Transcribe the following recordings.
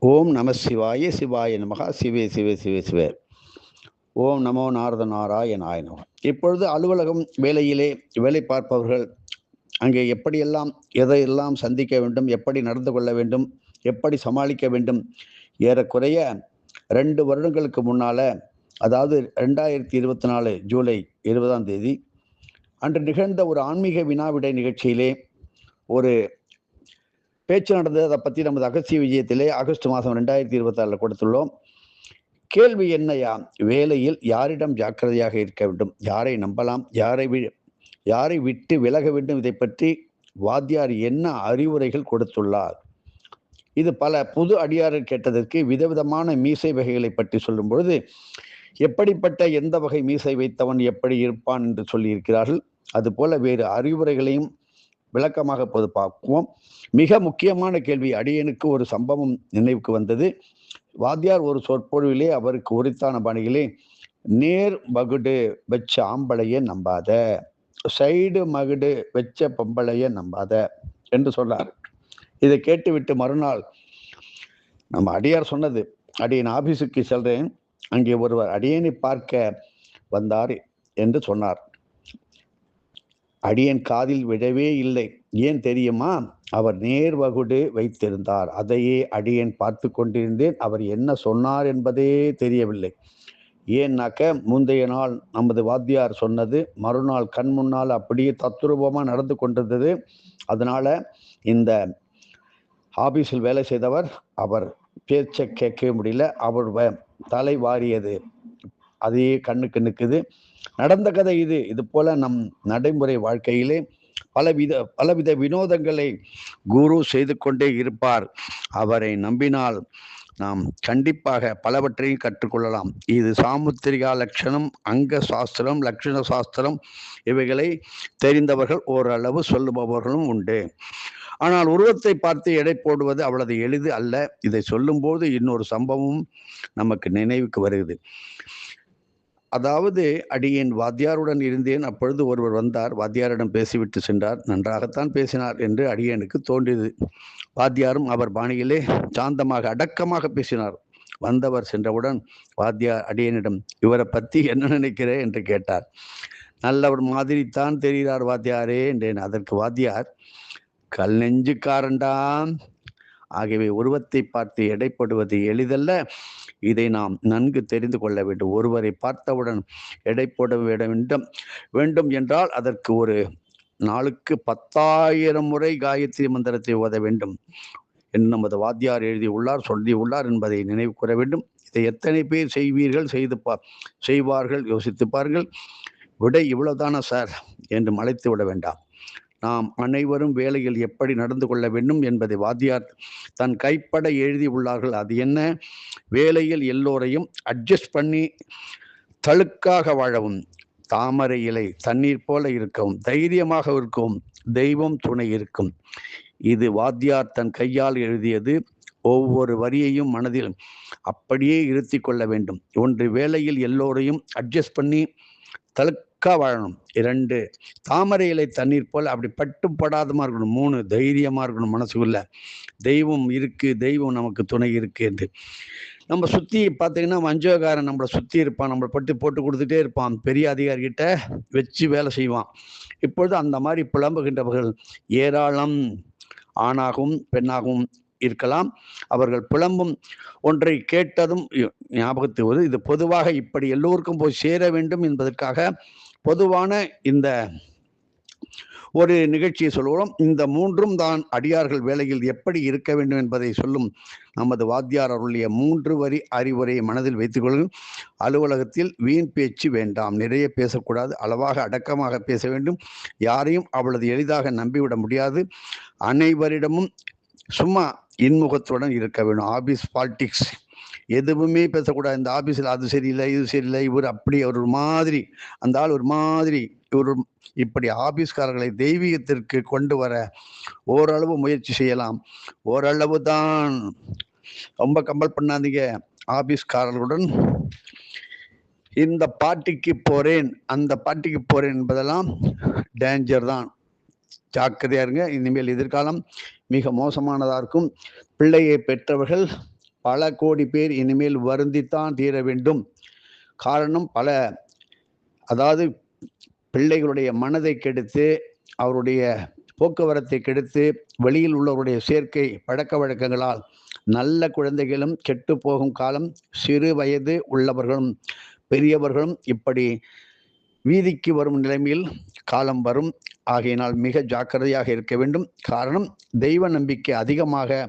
ஓம் நம சிவாய சிவாய நமகா சிவே சிவே சிவே சிவே. ஓம் நமோ நாரத நாராயணாய நமः. இப்பொழுது அலுவலகம் வேலையிலே வேலை பார்ப்பவர்கள் அங்கே எப்படியெல்லாம் எதையெல்லாம் சந்திக்க வேண்டும், எப்படி நடந்து கொள்ள வேண்டும், எப்படி சமாளிக்க வேண்டும், ஏறக்குறைய 2 வருடங்களுக்கு முன்னால, அதாவது 2024 ஜூலை 20ஆம் தேதி அன்று நிகழ்ந்த ஒரு ஆன்மீக வினாவிடை நிகழ்ச்சியிலே ஒரு பேச்சு நடந்தது. அதை பற்றி நமது அகஸ்திய விஜயத்திலே ஆகஸ்ட் மாதம் 2026 கொடுத்துள்ளோம். கேள்வி என்னையா? வேலையில் யாரிடம் ஜாக்கிரதையாக இருக்க வேண்டும், யாரை நம்பலாம், யாரை விட்டு விலக வேண்டும், இதை பற்றி வாத்தியார் என்ன அறிவுரைகள் கொடுத்துள்ளார்? இது பல புது அடியார்கள் கேட்டதற்கு விதவிதமான மீசை வகைகளை பற்றி சொல்லும் பொழுது எப்படிப்பட்ட எந்த வகை மீசை வைத்தவன் எப்படி இருப்பான் என்று சொல்லியிருக்கிறார்கள். அதுபோல வேறு அறிவுரைகளையும் விளக்கமாக பொது பார்ப்போம். மிக முக்கியமான கேள்வி, அடியனுக்கு ஒரு சம்பவம் நினைவுக்கு வந்தது. வாத்தியார் ஒரு சொற்பொழிவிலே அவருக்கு உரித்தான பாணியிலே, நேர் மகுடு வச்ச ஆம்பளைய நம்பாத, சைடு மகுடு வச்ச பொம்பளைய நம்பாத என்று சொன்னார். இதை கேட்டுவிட்டு மறுநாள் நம்ம அடியார் சொன்னது, அடியன் ஆபீஸுக்கு செல்றேன், அங்கே ஒருவர் அடியனை பார்க்க வந்தார் என்று சொன்னார். அடியன் காதில் விழவே இல்லை. ஏன் தெரியுமா? அவர் நேர் வகுடு வைத்திருந்தார். அதையே அடியன் பார்த்து கொண்டிருந்தேன். அவர் என்ன சொன்னார் என்பதே தெரியவில்லை. ஏன்னாக்க முந்தைய நாள் நமது வாத்தியார் சொன்னது மறுநாள் கண் முன்னால் அப்படியே தத்ரூபமாக நடந்து கொண்டிருந்தது. அதனால இந்த ஆபீஸில் வேலை செய்தவர் அவர் பேச்சை கேட்கவே முடியல. அவர் தலை வாரியது அதையே கண்ணுக்கு நிற்குது. நடந்த கதை இது. இது போல நம் நடைமுறை வாழ்க்கையிலே பலவித வினோதங்களை குரு செய்து கொண்டே இருப்பார். அவரை நம்பினால் நாம் கண்டிப்பாக பலவற்றையும் கற்றுக்கொள்ளலாம். இது சாமுத்திரிகா லட்சணம், அங்க சாஸ்திரம், லட்சண சாஸ்திரம் இவைகளை தெரிந்தவர்கள் ஓரளவு சொல்லுபவர்களும் உண்டு. ஆனால் உருவத்தை பார்த்து எடை போடுவது அவ்வளவு எளிது அல்ல. இதை சொல்லும்போது இன்னொரு சம்பவம் நமக்கு நினைவுக்கு வருகிறது. அதாவது அடியேன் வாத்தியாருடன் இருந்தேன். அப்பொழுது ஒருவர் வந்தார். வாத்தியாரிடம் பேசிவிட்டு சென்றார். நன்றாகத்தான் பேசினார் என்று அடியேனுக்கு தோன்றியது. வாத்தியாரும் அவர் பாணியிலே சாந்தமாக அடக்கமாக பேசினார். வந்தவர் சென்றவுடன் வாத்தியார் அடியேனிடம், இவரை பற்றி என்ன நினைக்கிறேன் என்று கேட்டார். நல்லவர் மாதிரி தான் தெரிகிறார் வாத்தியாரே என்றேன். அதற்கு வாத்தியார், கல் நெஞ்சுக்காரண்டாம். ஆகவே உருவத்தை பார்த்து எடைப்படுவது எளிதல்ல. இதை நாம் நன்கு தெரிந்து கொள்ள வேண்டும். ஒருவரை பார்த்தவுடன் எடை போட வேண்டும் என்றால் அதற்கு ஒரு நாளுக்கு 10,000 முறை காயத்ரி மந்திரத்தை ஓத வேண்டும் என்று நமது வாத்தியார் எழுதியுள்ளார், சொல்லியுள்ளார் என்பதை நினைவு கூற வேண்டும். இதை எத்தனை பேர் செய்வார்கள் யோசித்து பாருங்கள். விடை இவ்வளவுதானா சார் என்று மலைத்து விட வேண்டாம். நாம் அனைவரும் வேலையில் எப்படி நடந்து கொள்ள வேண்டும் என்பதை வாத்தியார் தன் கைப்பட எழுதி உள்ளார்கள். அது என்ன? வேலையில் எல்லோரையும் அட்ஜஸ்ட் பண்ணி தழுக்காக வாழவும், தாமரை இலை தண்ணீர் போல இருக்கவும், தைரியமாக இருக்கவும், தெய்வம் துணை இருக்கும். இது வாத்தியார் தன் கையால் எழுதியது. ஒவ்வொரு வரியையும் மனதில் அப்படியே இருத்தி கொள்ள வேண்டும். ஒன்று, வேலையில் எல்லோரையும் அட்ஜஸ்ட் பண்ணி தழுக்கா வாழணும். 2, தாமரை இலை தண்ணீர் போல அப்படி படாதமா இருக்கணும். 3, தைரியமா இருக்கணும். மனசுக்குள்ள தெய்வம் இருக்கு, தெய்வம் நமக்கு துணை இருக்கு என்று. நம்ம சுற்றி பார்த்தீங்கன்னா வஞ்சகக்காரன் நம்மளை சுற்றி இருப்பான், நம்மளை போட்டு கொடுத்துட்டே இருப்பான், பெரிய அதிகாரிகிட்ட வச்சு வேலை செய்வான். இப்பொழுது அந்த மாதிரி புலம்புகின்றவர்கள் ஏராளம். ஆணாகவும் பெண்ணாகவும் இருக்கலாம். அவர்கள் புலம்பும் ஒன்றை கேட்டதும் ஞாபகத்துக்கு வருது. இது பொதுவாக இப்படி எல்லோருக்கும் போய் சேர வேண்டும் என்பதற்காக பொதுவான இந்த ஒரு நிகழ்ச்சியை சொல்கிறோம். இந்த 3ம் தான் அடியார்கள் வேலையில் எப்படி இருக்க வேண்டும் என்பதை சொல்லும் நமது வாத்தியார் அருளிய 3 வரி அறிவுரையை மனதில் வைத்துக் கொள்ளும். அலுவலகத்தில் வீண் பேச்சு வேண்டாம். நிறைய பேசக்கூடாது. அளவாக அடக்கமாக பேச வேண்டும். யாரையும் அவ்வளவு எளிதாக நம்பிவிட முடியாது. அனைவரிடமும் சும்மா இன்முகத்துடன் இருக்க வேண்டும். ஆபீஸ் பாலிடிக்ஸ் எதுவுமே பேசக்கூடாது. இந்த ஆபீஸில் அது சரியில்லை, இது சரியில்லை, இவர் அப்படி, அவர் ஒரு மாதிரி, அந்த ஆள் ஒரு மாதிரி, இவர் இப்படி ஆபீஸ்காரர்களை தெய்வீகத்திற்கு கொண்டு வர ஓரளவு முயற்சி செய்யலாம். ஓரளவு தான், ரொம்ப கம்பல் பண்ணாதீங்க. ஆபீஸ்காரர்களுடன் இந்த பார்ட்டிக்கு போறேன், அந்த பார்ட்டிக்கு போறேன் என்பதெல்லாம் டேஞ்சர் தான். ஜாக்கிரதையா இருங்க. இனிமேல் எதிர்காலம் மிக மோசமானதா இருக்கும். பிள்ளையை பெற்றவர்கள் பல கோடி பேர் இனிமேல் வருந்தித்தான் தீர வேண்டும். காரணம் அதாவது பிள்ளைகளுடைய மனதை கெடுத்து, அவருடைய போக்குவரத்தை கெடுத்து, வெளியில் உள்ளவருடைய சேர்க்கை பழக்க வழக்கங்களால் நல்ல குழந்தைகளும் கெட்டு போகும் காலம். சிறு வயது உள்ளவர்களும் பெரியவர்களும் இப்படி வீதிக்கு வரும் நிலைமையில் காலம் வரும். ஆகையினால் மிக ஜாக்கிரதையாக இருக்க வேண்டும். காரணம், தெய்வ நம்பிக்கை அதிகமாக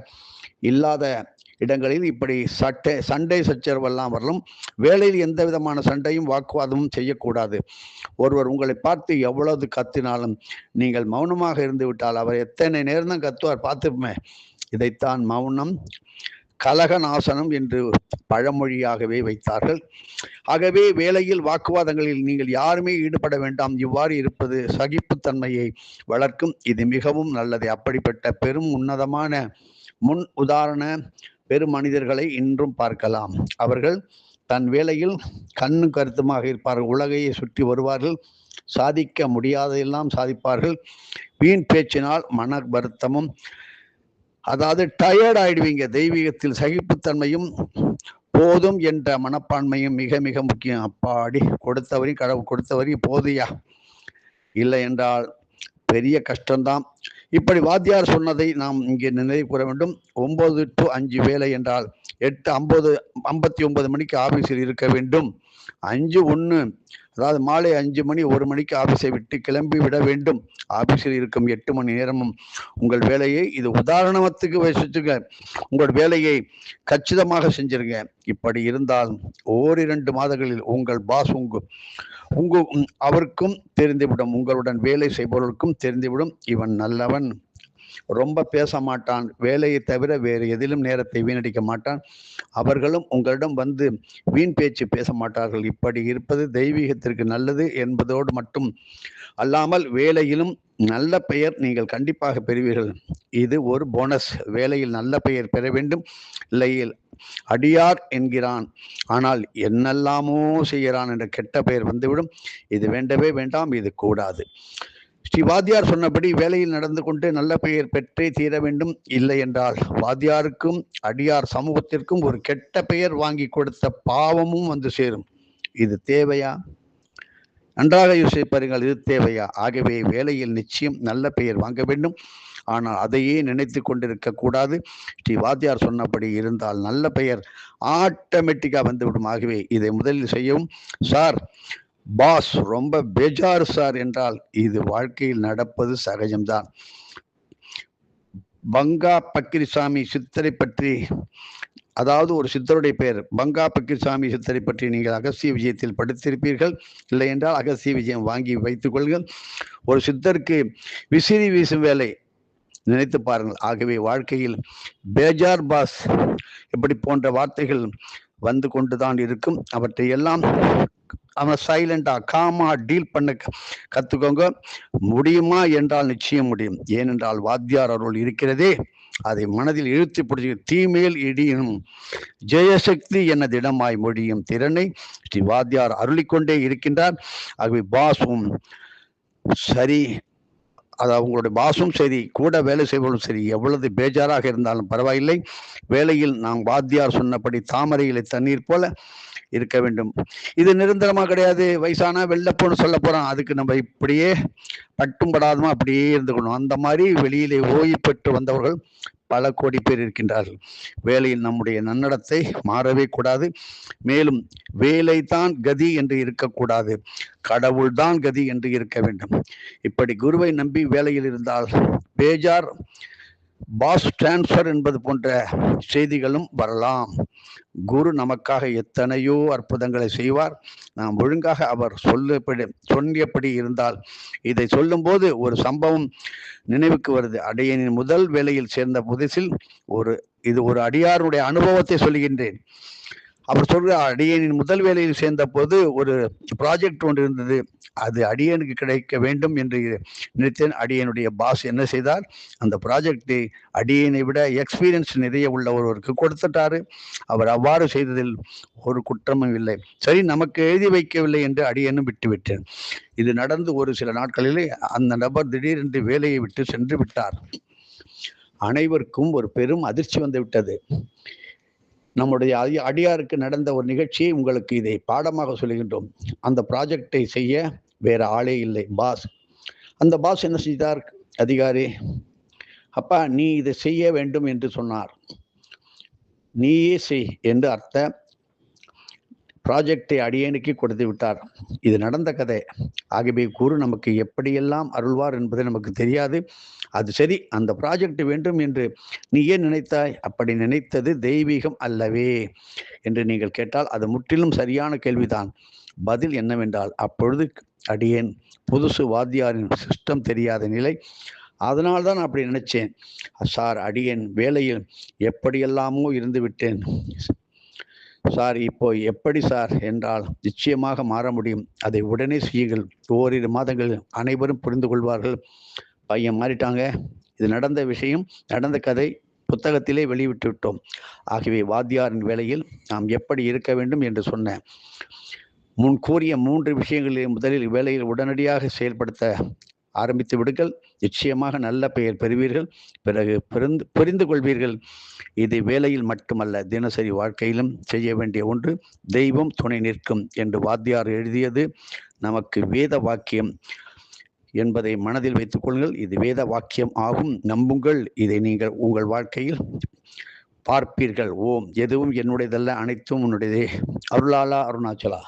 இல்லாத இடங்களில் இப்படி சண்டை சச்சரவெல்லாம் வரலாம். வேலையில் எந்த விதமான சண்டையும் வாக்குவாதமும் செய்யக்கூடாது. ஒருவர் உங்களை பார்த்து எவ்வளவு கத்தினாலும் நீங்கள் மௌனமாக இருந்து விட்டால் அவர் எத்தனை நேரம் தான் கத்துவார் பார்த்துப்போமே. இதைத்தான் மௌனம் கலகநாசனம் என்று பழமொழியாகவே வைத்தார்கள். ஆகவே வேலையில் வாக்குவாதங்களில் நீங்கள் யாருமே ஈடுபட வேண்டாம். இவ்வாறு இருப்பது சகிப்புத்தன்மையை வளர்க்கும். இது மிகவும் நல்லது. அப்படிப்பட்ட பெரும் உன்னதமான முன் உதாரண பெரும் மனிதர்களை இன்றும் பார்க்கலாம். அவர்கள் தன் வேலையில் கண்ணும் கருத்துமாக இருப்பார்கள். உலகையை சுற்றி வருவார்கள். சாதிக்க முடியாதெல்லாம் சாதிப்பார்கள். வீண் பேச்சினால் மன வருத்தமும், அதாவது டயர்ட் ஆயிடுவீங்க. தெய்வீகத்தில் சகிப்புத்தன்மையும் போதும் என்ற மனப்பான்மையும் மிக மிக முக்கியம். அப்பாடி கொடுத்தவரையும் கடவுள் கொடுத்தவரையும் போதியா, இல்லை என்றால் பெரிய கஷ்டம்தான். இப்படி வாத்தியார் சொன்னதை நாம் இங்கே நினைவு கூற வேண்டும். 9 to 5 வேலை என்றால் 8:59 மணிக்கு ஆபீஸில் இருக்க வேண்டும். 5:01, அதாவது மாலை 5 மணி 1 மணிக்கு ஆபீஸை விட்டு கிளம்பி விட வேண்டும். ஆபீஸில் இருக்கும் 8 மணி நேரமும் உங்கள் வேலையை, இது உதாரணத்துக்கு வச்சுங்க, உங்கள் வேலையை கச்சிதமாக செஞ்சிருங்க. இப்படி இருந்தால் 1-2 மாதங்களில் உங்கள் பாஸ் அவருக்கும் தெரிந்துவிடும், உங்களுடன் வேலை செய்பவர்களுக்கும் தெரிந்துவிடும், இவன் நல்லவன், ரொம்ப பேச மாட்டான், வேலையை தவிர வேறு எதிலும் நேரத்தை வீணடிக்க மாட்டான். அவர்களும் உங்களிடம் வந்து வீண் பேச்சு பேச மாட்டார்கள். இப்படி இருப்பது தெய்வீகத்திற்கு நல்லது என்பதோடு மட்டும் அல்லாமல் வேலையிலும் நல்ல பெயர் நீங்கள் கண்டிப்பாக பெறுவீர்கள். இது ஒரு போனஸ். வேலையில் நல்ல பெயர் பெற வேண்டும். இல்லையில் அடியார் என்கிறான், ஆனால் என்னெல்லாமோ செய்கிறான் என்ற கெட்ட பெயர் வந்துவிடும். இது வேண்டவே வேண்டாம், இது கூடாது. ஸ்ரீ வாத்தியார் சொன்னபடி வேலையில் நடந்து கொண்டு நல்ல பெயர் பெற்றே தீர வேண்டும். இல்லை என்றால் வாத்தியாருக்கும் அடியார் சமூகத்திற்கும் ஒரு கெட்ட பெயர் வாங்கி கொடுத்த பாவமும் வந்து சேரும். இது தேவையா? நன்றாக யோசிப்பாருங்கள், இது தேவையா? ஆகவே வேலையில் நிச்சயம் நல்ல பெயர் வாங்க வேண்டும். ஆனால் அதையே நினைத்து கொண்டிருக்க கூடாது. ஸ்ரீ வாத்தியார் சொன்னபடி இருந்தால் நல்ல பெயர் ஆட்டோமேட்டிக்காக வந்துவிடும். ஆகவே இதை முதலில் செய்யவும். சார், பாஸ் ரொம்ப பேஜார் சார் என்றால் இது வாழ்க்கையில் நடப்பது சகஜம்தான். பங்கா பக்கிரிசாமி சித்தரை பற்றி, அதாவது ஒரு சித்தருடைய பெயர் பங்கா பக்கிரிசாமி சித்தரை பற்றி நீங்கள் அகஸ்திய விஜயத்தில் படித்திருப்பீர்கள். இல்லை என்றால் அகஸ்திய விஜயம் வாங்கி வைத்துக் கொள்ளுங்கள். ஒரு சித்தருக்கு விசிறி வீசும் வேலை, நினைத்து பாருங்கள். ஆகவே வாழ்க்கையில் பேஜார், பாஸ் இப்படி போன்ற வார்த்தைகள் வந்து கொண்டுதான் இருக்கும். அவற்றை எல்லாம் அவன் சைலண்டா காமா டீல் பண்ண கத்துக்கோங்க. முடியுமா என்றால் நிச்சயம் முடியும். ஏனென்றால் வாத்தியார் அருள் இருக்கிறதே, அதை மனதில் இழுத்து பிடிச்சி தீமேல் இடியும் ஜெயசக்தி எனதிடமாய் மொழியும் திறனை ஸ்ரீ வாத்தியார் அருளிக்கொண்டே இருக்கின்றார். ஆகவே பாஸும் சரி, அது அவங்களுடைய பாஸும் சரி, கூட வேலை செய்வதும் சரி, எவ்வளவு பேஜாராக இருந்தாலும் பரவாயில்லை. வேலையில் நாம் வாத்தியார் சொன்னபடி தாமரையிலே தண்ணீர் போல இருக்க வேண்டும். இது நிரந்தரமா கிடையாது. வயசானா வெள்ளப்போன்னு சொல்ல போறான், அதுக்கு நம்ம இப்படியே பட்டும் படாதமா அப்படியே இருந்துக்கணும். அந்த மாதிரி வெளியிலே ஓய்வு பெற்று வந்தவர்கள் பல கோடி பேர் இருக்கின்றார்கள். வேலையில் நம்முடைய நன்னடத்தை மாறவே கூடாது. மேலும் வேலை தான் கதி என்று இருக்கக்கூடாது, கடவுள் தான் கதி என்று இருக்க வேண்டும். இப்படி குருவை நம்பி வேலையில் இருந்தால் பேஜார், பாஸ் டிரான்ஸ்பர் என்பது போன்ற செய்திகளும் வரலாம். குரு நமக்காக எத்தனையோ அற்புதங்களை செய்வார். நாம் ஒழுங்காக அவர் சொன்னபடி இருந்தால். இதை சொல்லும்போது ஒரு சம்பவம் நினைவுக்கு வருது. அடியனின் முதல் வேலையில் சேர்ந்த புதுசில் இது ஒரு அடியாருடைய அனுபவத்தை சொல்லுகின்றேன். அவர் சொல்ற, அடியனின் முதல் வேலையில் சேர்ந்த போது ஒரு ப்ராஜெக்ட் ஒன்று இருந்தது. அது அடியனுக்கு கிடைக்க வேண்டும் என்று நினைத்தேன். அடியனுடைய பாஸ் என்ன செய்தார், அந்த ப்ராஜெக்டை அடியனை விட எக்ஸ்பீரியன்ஸ் நிறைய உள்ள ஒருவருக்கு கொடுத்துட்டாரு. அவர் அவ்வாறு செய்ததில் ஒரு குற்றமும் இல்லை. சரி, நமக்கு எழுதி வைக்கவில்லை என்று அடியனும் விட்டுவிட்டேன். இது நடந்து ஒரு சில நாட்களிலே அந்த நபர் திடீரென்று வேலையை விட்டு சென்று விட்டார். அனைவருக்கும் ஒரு பெரும் அதிர்ச்சி வந்து விட்டது. நம்முடைய அடியாருக்கு நடந்த ஒரு நிகழ்ச்சியை உங்களுக்கு இதை பாடமாக சொல்லுகின்றோம். அந்த ப்ராஜெக்டை செய்ய வேற ஆளே இல்லை, பாஸ். அந்த பாஸ் என்ன செய்தார்? அதிகாரி, அப்பா நீ இதை செய்ய வேண்டும் என்று சொன்னார். நீயே செய் என்று அர்த்த ப்ராஜெக்டை அடியேனுக்கு கொடுத்து விட்டார். இது நடந்த கதை. ஆகவே குரு நமக்கு எப்படியெல்லாம் அருள்வார் என்பது நமக்கு தெரியாது. அது சரி, அந்த ப்ராஜெக்ட் வேண்டும் என்று நீ ஏன் நினைத்தாய்? அப்படி நினைத்தது தெய்வீகம் அல்லவே என்று நீங்கள் கேட்டால் அது முற்றிலும் சரியான கேள்விதான். பதில் என்னவென்றால், அப்பொழுது அடியேன் புதுசு, வாத்தியாரின் சிஸ்டம் தெரியாத நிலை. அதனால்தான் அப்படி நினைச்சேன். சார், அடியேன் வேலையில் எப்படியெல்லாமோ இருந்து விட்டேன் சார். இப்போ எப்படி சார் என்றால், நிச்சயமாக மாற முடியும். அதை உடனே செய்யுங்கள். ஓரிரு மாதங்கள் அனைவரும் புரிந்து கொள்வார்கள். பையன் மாறிட்டாங்க. இது நடந்த விஷயம், நடந்த கதை, புத்தகத்திலே வெளியிட்டு விட்டோம். ஆகவே வாத்தியாரின் வேலையில் நாம் எப்படி இருக்க வேண்டும் என்று சொன்ன முன் கூறிய 3 விஷயங்களை முதலில் வேலையில் உடனடியாக செயல்படுத்த ஆரம்பித்து விடுங்கள். நிச்சயமாக நல்ல பெயர் பெறுவீர்கள். பிறகு புரிந்து கொள்வீர்கள், இது வேலையில் மட்டுமல்ல, தினசரி வாழ்க்கையிலும் செய்ய வேண்டிய ஒன்று. தெய்வம் துணை நிற்கும் என்று வாத்தியார் எழுதியது நமக்கு வேத வாக்கியம் என்பதை மனதில் வைத்துக் கொள்ளுங்கள். இது வேத வாக்கியம் ஆகும். நம்புங்கள், இதை நீங்கள் உங்கள் வாழ்க்கையில் பார்ப்பீர்கள். ஓம். எதுவும் என்னுடையதல்ல, அனைத்தும் உன்னுடையதே. அருளாளா அருணாச்சலா.